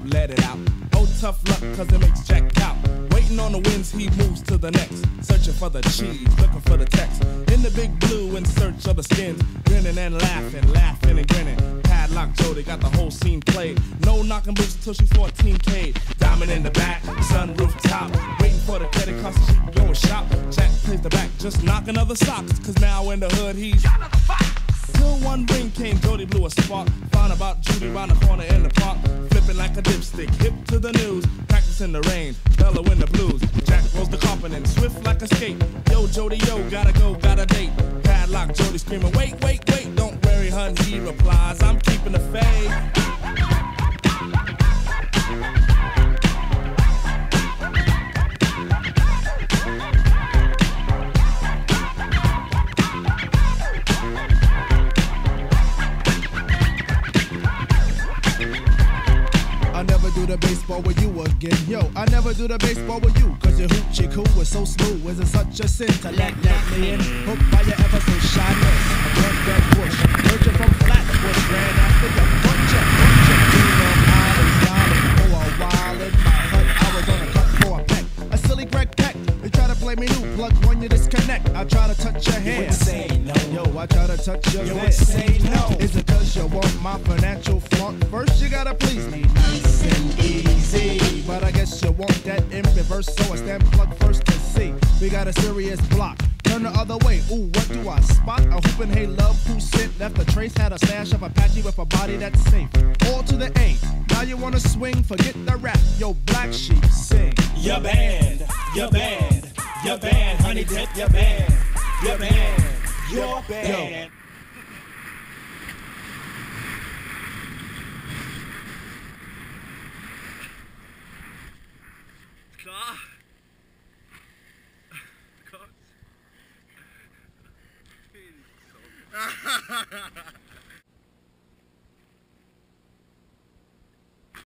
let it out. Oh, tough luck, cause it makes Jack out. Waiting on the winds, he moves to the next. Searching for the cheese, looking for the text. In the big blue, in search of the skins. Grinning and laughing, laughing and grinning. Padlock Jody got the whole scene played. No knocking boots until she's 14K. Diamond in the back, sunroof top. Waiting for the credit card so she can go and shop. Jack plays the back, just knocking other socks. Cause now in the hood, he's till one ring came, Jody blew a spark. Found about Judy round the corner in the park. Flipping like a dipstick, hip to the news. Practicing the rain, bellowing the blues. Jack rolls the carpet and swift like a skate. Yo, Jody, yo, gotta go, got a date. Padlock, Jody screaming, wait, wait, wait. Don't worry, hun, he replies, I'm keeping the faith. Do the baseball with you again, yo. I never do the baseball with you, cause your hoochie coo was so smooth. Is it such a sin to let me in? Hooked by your ever so shyness. I broke that bush, heard you from Flatbush, ran after you, bunch of Long Island, darling, for a while in my hut. I was on a cut for a peck, a silly Greg Peck. You try to play me new, plug when you disconnect. I try to touch your hair. You would say no. Yo, I try to touch your hair. You would say no. Is it cause you want my financial flaunt? First you gotta please me nice and easy. But I guess you want that in reverse, so I stand plug first to see. We got a serious block. Turn the other way. Ooh, what do I spot? A hoopin' hey love who sent left a trace. Had a stash of Apache with a body that's safe. All to the A. Now you wanna swing? Forget the rap. Yo, Black Sheep, sing. Your band, your band, your band, honey dip, your band, your band, your band.